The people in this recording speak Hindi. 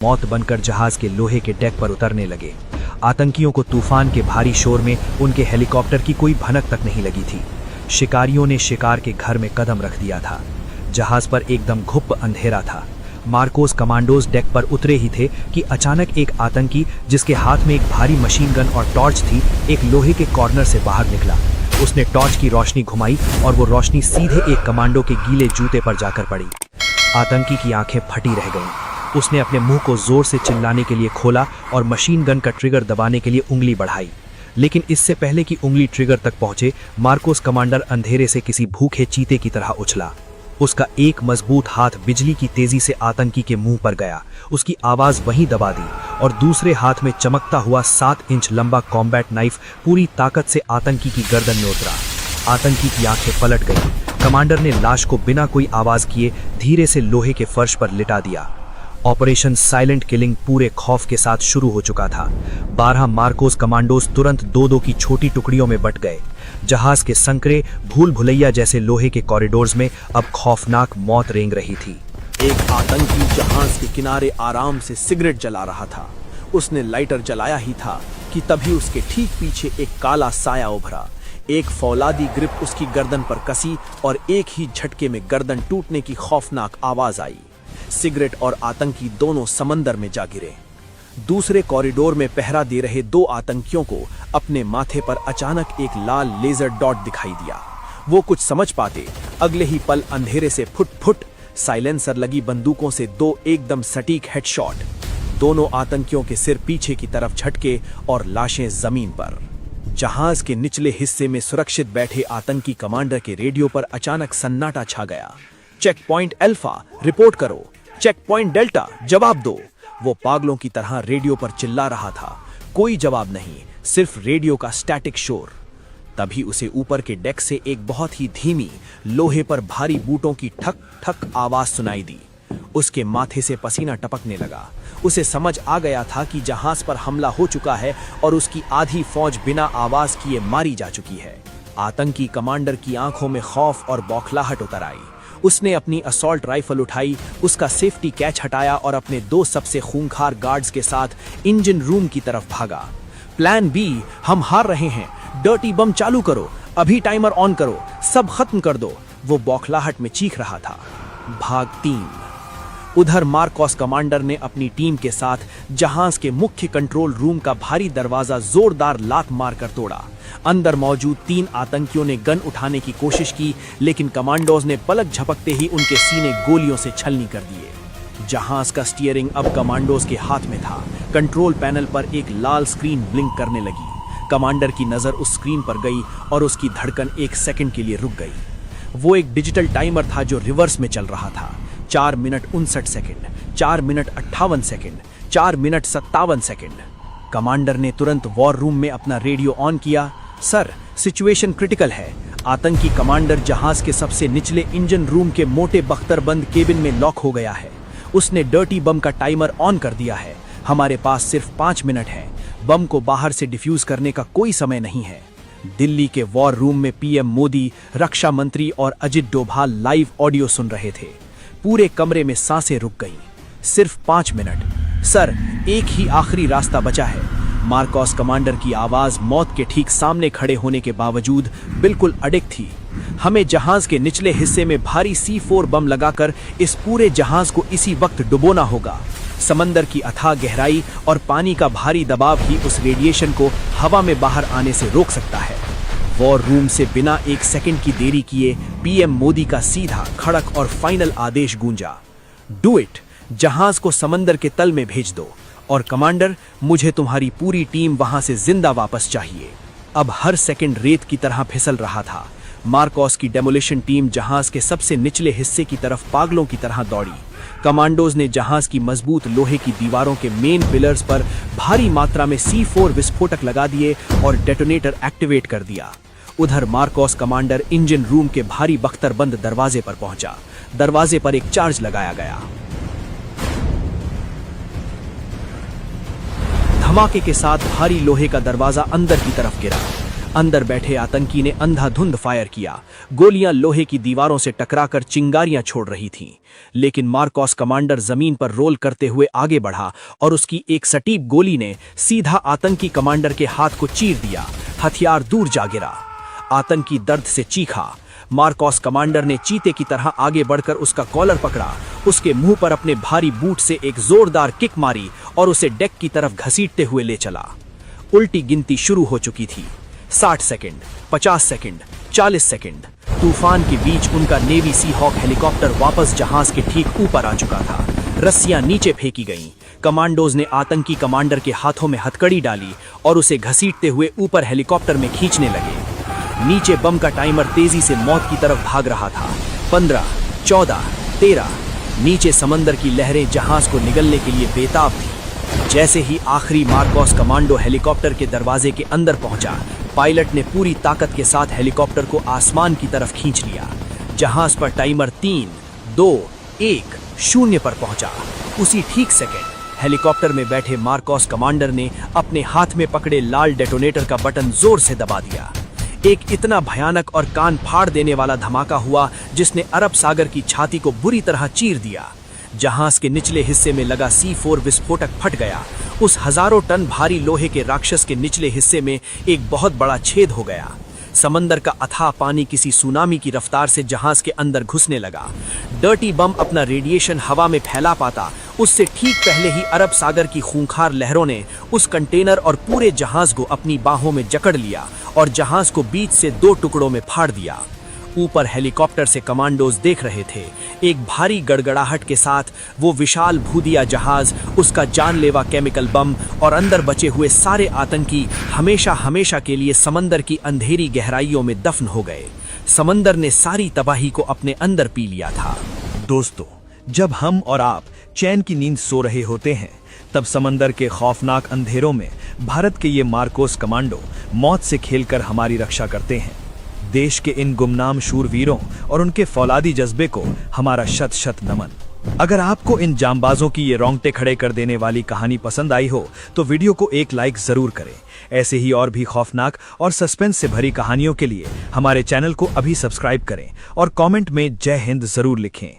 मौत बनकर जहाज के लोहे के डेक पर उतरने लगे। आतंकियों को तूफान के भारी शोर में उनके हेलीकॉप्टर की कोई भनक तक नहीं लगी थी। शिकारियों ने शिकार के घर में कदम रख दिया था। जहाज पर एकदम घुप अंधेरा था। मार्कोस कमांडोज डेक पर उतरे ही थे कि अचानक एक आतंकी, जिसके हाथ में एक भारी मशीन गन और टॉर्च थी, एक लोहे के कॉर्नर से बाहर निकला। उसने टॉर्च की रोशनी घुमाई और वो रोशनी सीधे एक कमांडो के गीले जूते पर जाकर पड़ी। आतंकी की आंखें फटी रह गईं। उसने अपने मुंह को जोर से चिल्लाने के लिए खोला और मशीन गन का ट्रिगर दबाने के लिए उंगली बढ़ाई, लेकिन इससे पहले कि उंगली ट्रिगर तक पहुंचे, मार्कोस कमांडर अंधेरे से किसी भूखे चीते की तरह उछला। उसका एक मजबूत हाथ बिजली की तेजी से आतंकी के मुंह पर गया। उसकी आवाज वहीं दबा दी और दूसरे हाथ में चमकता हुआ 7 इंच लंबा कॉम्बैट नाइफ पूरी ताकत से आतंकी की गर्दन में उतरा। आतंकी की आंखें पलट गईं। कमांडर ने लाश को बिना कोई आवाज किए धीरे से लोहे के फर्श पर लिटा दिया। ऑपरेशन साइलेंट किलिंग पूरे खौफ के साथ शुरू हो चुका था। 12 मार्कोस कमांडोज तुरंत 2-2 की छोटी टुकड़ियों में बट गए। जहाज के संकरे भूल भुलैया जैसे लोहे के कॉरिडोर्स में अब खौफनाक मौत रेंग रही थी। एक आतंकी जहाज के किनारे आराम से सिगरेट जला रहा था। उसने लाइटर जलाया ही था कि तभी उसके ठीक पीछे एक काला साया उभरा। एक फौलादी ग्रिप उसकी गर्दन पर कसी और एक ही झटके में गर्दन टूटने की खौफनाक आवाज आई। सिगरेट और आतंकी दोनों समंदर में जा गिरे। दूसरे कॉरिडोर में पहरा दे रहे 2 आतंकियों को अपने माथे पर अचानक एक लाल लेजर डॉट दिखाई दिया। वो कुछ समझ पाते, अगले ही पल अंधेरे से फुट फुट साइलेंसर लगी बंदूकों से 2 एकदम सटीक हेडशॉट। दोनों आतंकियों के सिर पीछे की तरफ झटके और लाशें जमीन पर। जहाज के निचले हिस्से में सुरक्षित बैठे आतंकी कमांडर के रेडियो पर अचानक सन्नाटा छा गया। चेक पॉइंट अल्फा रिपोर्ट करो, चेक पॉइंट डेल्टा जवाब दो। वो पागलों की तरह रेडियो पर चिल्ला रहा था। कोई जवाब नहीं, सिर्फ रेडियो का स्टैटिक शोर। तभी उसे ऊपर के डेक से एक बहुत ही धीमी, लोहे पर भारी बूटों की ठक ठक आवाज सुनाई दी। उसके माथे से पसीना टपकने लगा। उसे समझ आ गया था कि जहाज पर हमला हो चुका है और उसकी आधी फौज बिना आवाज किए मारी जा चुकी है। आतंकी कमांडर की आंखों में खौफ और बौखलाहट उतर आई। उसने अपनी असॉल्ट राइफल उठाई, उसका सेफ्टी कैच हटाया और अपने 2 सबसे खूंखार गार्ड्स के साथ इंजन रूम की तरफ भागा। प्लान बी, हम हार रहे हैं, डर्टी बम चालू करो, अभी टाइमर ऑन करो, सब खत्म कर दो, वो बौखलाहट में चीख रहा था। भाग 3। उधर मार्कोस कमांडर ने अपनी टीम के साथ जहाज के मुख्य कंट्रोल रूम का भारी दरवाजा जोरदार लात मारकर तोड़ा। अंदर मौजूद 3 आतंकियों ने गन उठाने की कोशिश की, लेकिन कमांडोज ने पलक झपकते ही उनके सीने गोलियों से छलनी कर दिए। जहाज का स्टीयरिंग अब कमांडोज के हाथ में था। कंट्रोल पैनल पर एक लाल स्क्रीन ब्लिंक करने लगी। कमांडर की नजर उस स्क्रीन पर गई और उसकी धड़कन 1 सेकंड के लिए रुक गई। वो एक डिजिटल टाइमर था जो रिवर्स में चल रहा था। 4 minute 59 second, 4 minute 58 second, 4 minute 57 second. Commander ने तुरंत वॉर रूम में अपना रेडियो ऑन किया। सर, सिचुएशन क्रिटिकल है। आतंकी कमांडर जहाज के सबसे निचले इंजन रूम के मोटे बख्तरबंद केबिन में लॉक हो गया है। उसने डर्टी बम का टाइमर ऑन कर दिया है। हमारे पास सिर्फ 5 मिनट है। बम को बाहर से डिफ्यूज करने का कोई समय नहीं है। दिल्ली के वॉर रूम में पीएम मोदी, रक्षा मंत्री और अजित डोभाल लाइव ऑडियो सुन रहे थे। पूरे कमरे में सांसें रुक गईं। सिर्फ 5 मिनट। सर, एक ही आखिरी रास्ता बचा है। मार्कोस कमांडर की आवाज मौत के ठीक सामने खड़े होने के बावजूद बिल्कुल अडिग थी। हमें जहाज के निचले हिस्से में भारी C4 बम लगाकर इस पूरे जहाज को इसी वक्त डुबोना होगा। समंदर की अथाह गहराई और पानी का भारी दबाव ही उस रेडिएशन को हवा में बाहर आने से रोक सकता है। वॉर रूम से बिना 1 सेकंड की देरी किए पीएम मोदी का सीधा, खड़क और फाइनल आदेश गूंजा। Do it. जहाज को समंदर के तल में भेज दो। और कमांडर, मुझे तुम्हारी पूरी टीम वहां से जिंदा वापस चाहिए। अब हर सेकंड रेत की तरह फिसल रहा था। मार्कोस की डेमोलिशन टीम जहाज के सबसे निचले हिस्से की तरफ पागलों की तरह दौड़ी। कमांडोज ने जहाज की मजबूत लोहे की दीवारों के मेन पिलर्स पर भारी मात्रा में C4 विस्फोटक लगा दिए और डेटोनेटर एक्टिवेट कर दिया। उधर मार्कोस कमांडर इंजन रूम के भारी बख्तरबंद दरवाजे पर पहुंचा। दरवाजे पर एक चार्ज लगाया गया। धमाके के साथ भारी लोहे का दरवाजा अंदर की तरफ गिरा। अंदर बैठे आतंकी ने अंधाधुंध फायर किया। गोलियां लोहे की दीवारों से टकराकर चिंगारियां छोड़ रही थीं। लेकिन मार्कोस कमांडर जमीन पर रोल करते हुए आगे बढ़ा और उसकी एक सटीक गोली ने सीधा आतंकी कमांडर के हाथ को चीर दिया। हथियार दूर जा गिरा। आतंकी दर्द से चीखा। मार्कोस कमांडर ने चीते की तरह आगे बढ़कर उसका कॉलर पकड़ा, उसके मुंह पर अपने भारी बूट से एक जोरदार किक मारी और उसे डेक की तरफ घसीटते हुए ले चला। उल्टी गिनती शुरू हो चुकी थी। 60 सेकंड, 50 सेकंड, 40 सेकंड। तूफान के बीच उनका नेवी सी हॉक हेलीकॉप्टर वापस जहाज के ठीक ऊपर आ चुका था। रस्सियां नीचे फेंकी गईं। कमांडोज ने आतंकी कमांडर के हाथों में हथकड़ी डाली और उसे घसीटते हुए ऊपर हेलीकॉप्टर में खींचने लगे। नीचे बम का टाइमर तेजी से मौत की तरफ भाग रहा था। 15, 14, 13। नीचे समंदर की लहरें जहाज को निगलने के लिए बेताब थी। जैसे ही आखिरी मार्कोस कमांडो हेलीकॉप्टर के दरवाजे के अंदर पहुंचा, पायलट ने पूरी ताकत के साथ हेलीकॉप्टर को आसमान की तरफ खींच लिया। जहाज पर टाइमर 3, 2, 1, 0 पर पहुंचा। उसी ठीक सेकंड हेलीकॉप्टर में बैठे मार्कोस कमांडर ने अपने हाथ में पकड़े लाल डेटोनेटर का बटन जोर से दबा दिया। एक इतना भयानक और कान फाड़ देने वाला धमाका हुआ जिसने अरब सागर की छाती को बुरी तरह चीर दिया। जहाज के निचले हिस्से में लगा C4 विस्फोटक फट गया। उस हजारों टन भारी लोहे के राक्षस के निचले हिस्से में एक बहुत बड़ा छेद हो गया। समंदर का अथाह पानी किसी सुनामी की रफ्तार से जहाज के अंदर घुसने लगा। डर्टी बम अपना रेडिएशन हवा में फैला पाता उससे ठीक पहले ही अरब सागर की खूंखार लहरों ने उस कंटेनर और पूरे जहाज को अपनी बाहों में जकड़ लिया और जहाज को बीच से 2 टुकड़ों में फाड़ दिया। ऊपर हेलीकॉप्टर से कमांडोज देख रहे थे। एक भारी गड़गड़ाहट के साथ वो विशाल भूदिया जहाज, उसका जानलेवा केमिकल बम और अंदर बचे हुए सारे आतंकी हमेशा हमेशा के लिए समंदर की अंधेरी गहराइयों में दफन हो गए। समंदर ने सारी तबाही को अपने अंदर पी लिया था। दोस्तों, जब हम और आप चैन की नींद सो रहे होते हैं, तब समंदर के खौफनाक अंधेरों में भारत के ये मार्कोस कमांडो मौत से खेलकर हमारी रक्षा करते हैं। देश के इन गुमनाम शूरवीरों और उनके फौलादी जज्बे को हमारा शत शत नमन। अगर आपको इन जांबाजों की ये रोंगटे खड़े कर देने वाली कहानी पसंद आई हो तो वीडियो को एक लाइक जरूर करें। ऐसे ही और भी खौफनाक और सस्पेंस से भरी कहानियों के लिए हमारे चैनल को अभी सब्सक्राइब करें और कमेंट में जय हिंद जरूर लिखें।